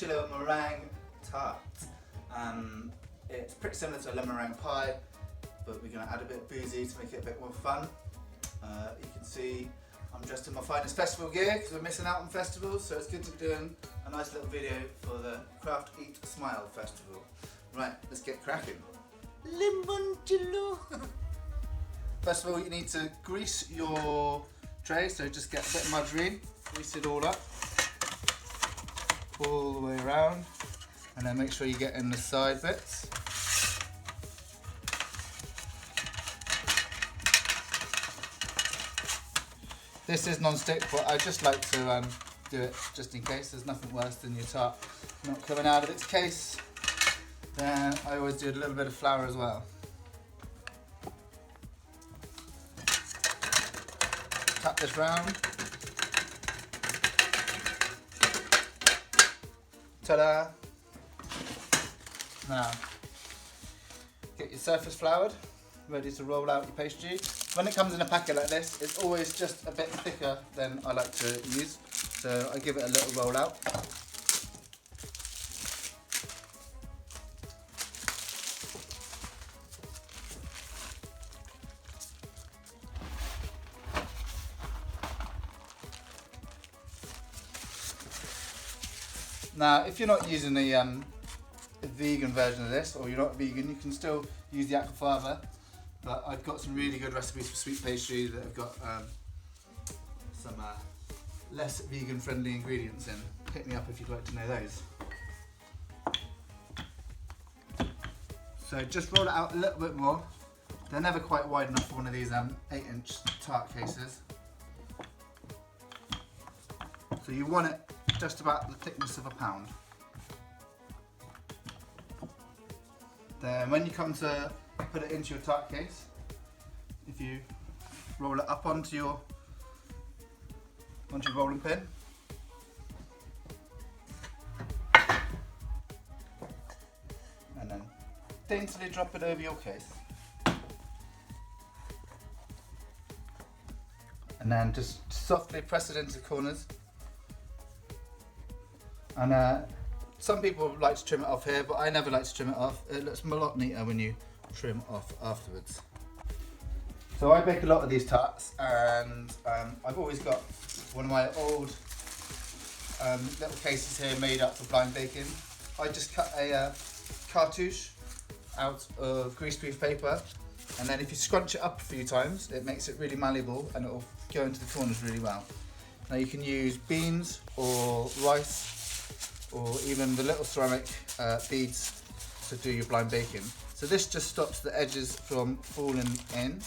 Lemoncillo Meringue Tart. It's pretty similar to a lemon meringue pie, but we're going to add a bit of boozy to make it a bit more fun. You can see I'm dressed in my finest festival gear because we're missing out on festivals, so it's good to be doing a nice little video for the Craft Eat Smile Festival. Right, let's get cracking. Lemoncillo! First of all, you need to grease your tray, so just get a bit of margarine, grease it all up, all the way around, and then make sure you get in the side bits. This is non-stick, but I just like to do it just in case. There's nothing worse than your tart not coming out of its case. Then I always do a little bit of flour as well. Tap this round. Ta-da! Now, get your surface floured, ready to roll out your pastry. When it comes in a packet like this, it's always just a bit thicker than I like to use, so I give it a little roll out. Now, if you're not using the vegan version of this, or you're not vegan, you can still use the aquafaba. But I've got some really good recipes for sweet pastry that have got some less vegan friendly ingredients in. Hit me up if you'd like to know those. So just roll it out a little bit more. They're never quite wide enough for one of these 8-inch tart cases. So you want it just about the thickness of a pound. Then when you come to put it into your tart case, if you roll it up onto your rolling pin, and then daintily drop it over your case, and then just softly press it into the corners. And some people like to trim it off here, but I never like to trim it off. It looks a lot neater when you trim off afterwards. So I bake a lot of these tarts, and I've always got one of my old little cases here made up for blind baking. I just cut a cartouche out of greaseproof paper, and then if you scrunch it up a few times, it makes it really malleable and it will go into the corners really well. Now you can use beans or rice, or even the little ceramic beads to do your blind baking. So this just stops the edges from falling in.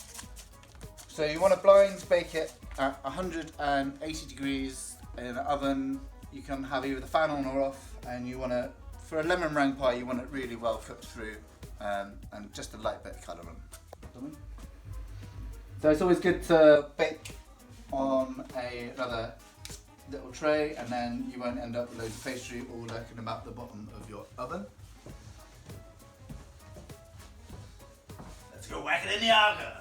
So you want to blind bake it at 180 degrees in an oven. You can have either the fan on or off, and you want to, for a lemon meringue pie, you want it really well cooked through and just a light bit of colour on. So it's always good to bake on another little tray, and then you won't end up with loads of pastry all lurking about the bottom of your oven. Let's go whack it in the auger.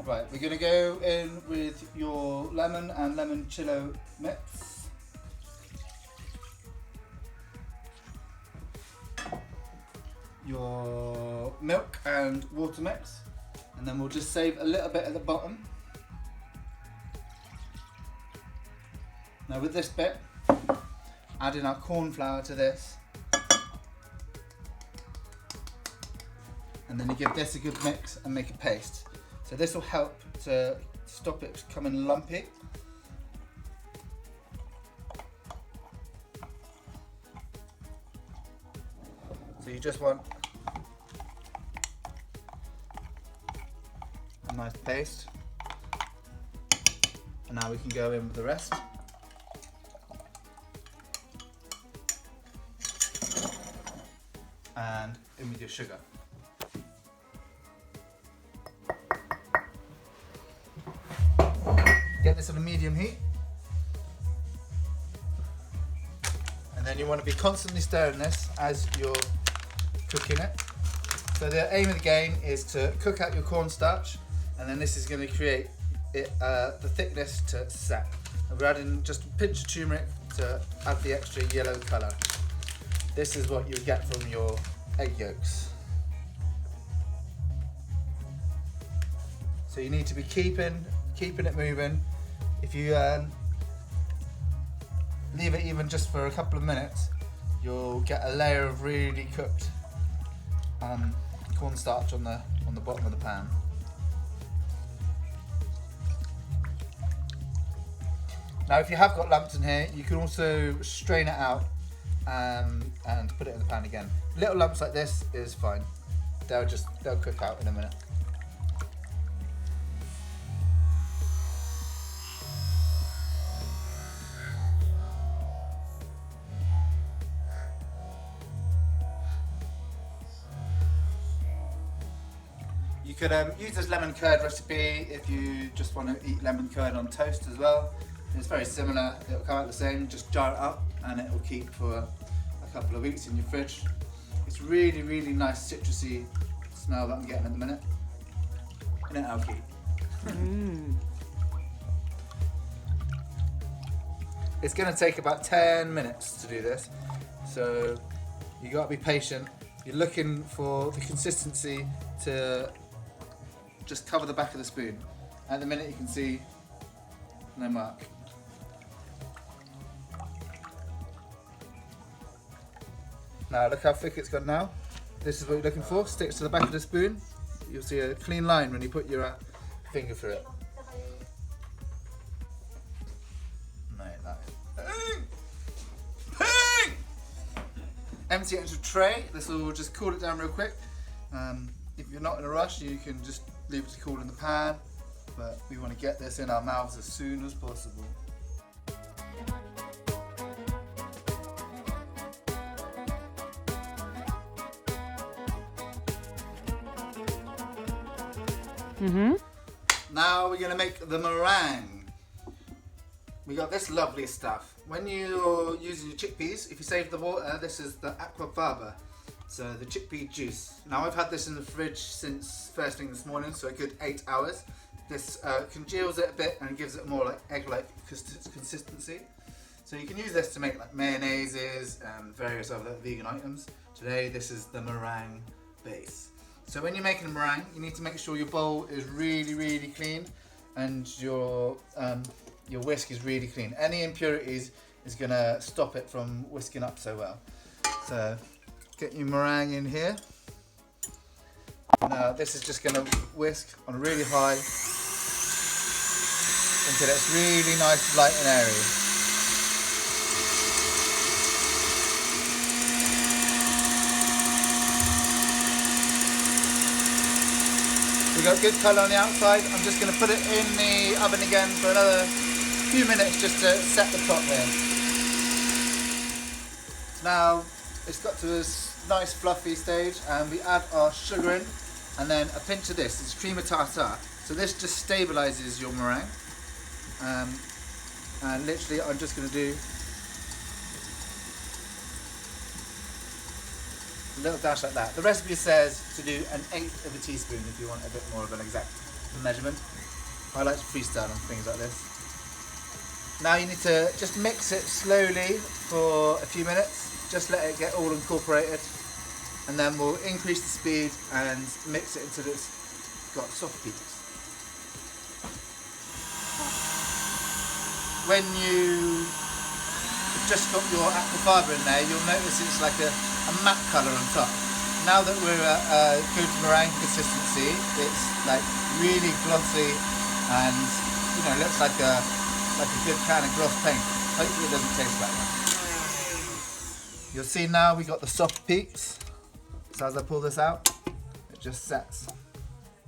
Right, we're going to go in with your lemon and lemoncillo mix. Your milk and water mix, and then we'll just save a little bit at the bottom. Now with this bit, add in our corn flour to this, and then you give this a good mix and make a paste. So this will help to stop it becoming lumpy. So you just want a nice paste, and now we can go in with the rest. And in with your sugar. Get this on a medium heat, and then you want to be constantly stirring this as you're cooking it. So the aim of the game is to cook out your cornstarch, and then this is going to create the thickness to set. And we're adding just a pinch of turmeric to add the extra yellow colour. This is what you get from your egg yolks. So you need to be keeping it moving. If you leave it even just for a couple of minutes, you'll get a layer of really cooked cornstarch on the bottom of the pan. Now if you have got lumps in here, you can also strain it out and put it in the pan again. Little lumps like this is fine. They'll cook out in a minute. You could use this lemon curd recipe if you just want to eat lemon curd on toast as well. It's very similar, it'll come out the same, just jar it up and it will keep for a couple of weeks in your fridge. It's really, really nice citrusy smell that I'm getting at the minute. And it'll keep. It's going to take about 10 minutes to do this, so you got to be patient. You're looking for the consistency to just cover the back of the spoon. At the minute you can see no mark. Now look how thick it's got now. This is what you're looking for. Sticks to the back of the spoon. You'll see a clean line when you put your finger through it. Empty it into a tray. This will just cool it down real quick. If you're not in a rush, you can just leave it to cool in the pan, but we want to get this in our mouths as soon as possible. Now we're going to make the meringue. We got this lovely stuff. When you're using your chickpeas, if you save the water, this is the aquafaba, so the chickpea juice. Now I've had this in the fridge since first thing this morning, so a good 8 hours. This congeals it a bit and gives it more like egg-like consistency. So you can use this to make like mayonnaises and various other vegan items. Today this is the meringue base. So when you're making a meringue, you need to make sure your bowl is really, really clean and your whisk is really clean. Any impurities is going to stop it from whisking up so well. So get your meringue in here. Now this is just going to whisk on really high until it's really nice, light and airy. We've got good colour on the outside. I'm just going to put it in the oven again for another few minutes just to set the top there. Now it's got to this nice fluffy stage and we add our sugar in and then a pinch of this. It's cream of tartar. So this just stabilises your meringue. And literally I'm just going to do a little dash like that. The recipe says to do 1/8 of a teaspoon if you want a bit more of an exact measurement. I like to freestyle on things like this. Now you need to just mix it slowly for a few minutes. Just let it get all incorporated. And then we'll increase the speed and mix it until it's got soft peaks. When you just got your aquafaba in there, you'll notice it's like a matte colour on top. Now that we're at a good meringue consistency, it's like really glossy and looks like a good can of gloss paint. Hopefully it doesn't taste like that. You'll see now we got the soft peaks. So as I pull this out, it just sets,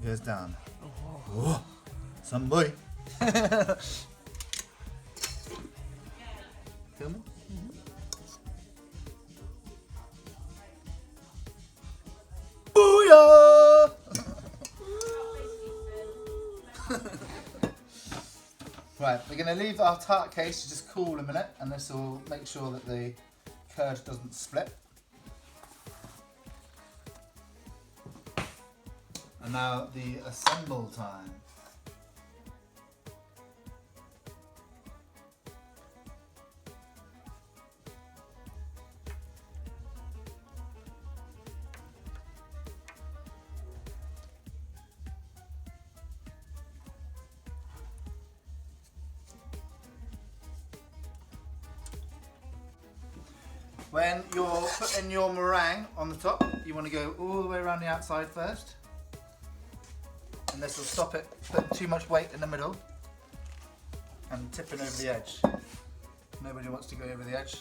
goes down. Oh, some boy. Film it? Booyah! Right, we're going to leave our tart case to just cool a minute, and this will make sure that the curd doesn't split. And now the assemble time. When you're putting your meringue on the top, you want to go all the way around the outside first. And this will stop it putting too much weight in the middle and tipping over the edge. Nobody wants to go over the edge.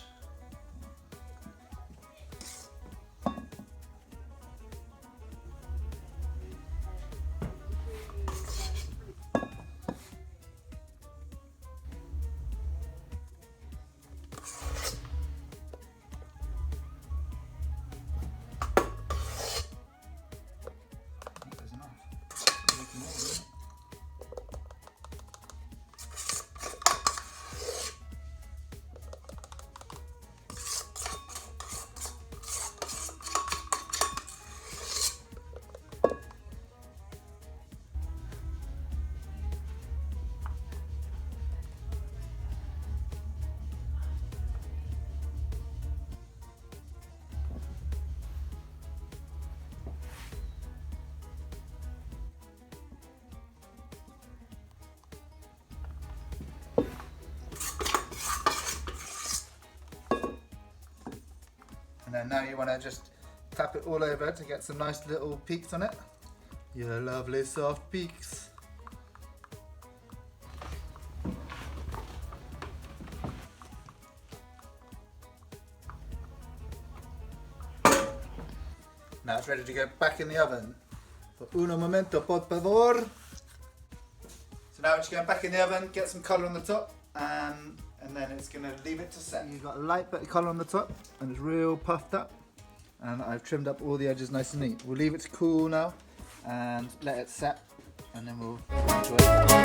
And then now you want to just tap it all over to get some nice little peaks on it. Your lovely soft peaks. Now it's ready to go back in the oven. For uno momento, por favor. So now it's going back in the oven, get some colour on the top, and then it's going to leave it to set. You've got a light bit of colour on the top, and it's real puffed up. And I've trimmed up all the edges nice and neat. We'll leave it to cool now, and let it set, and then we'll enjoy it.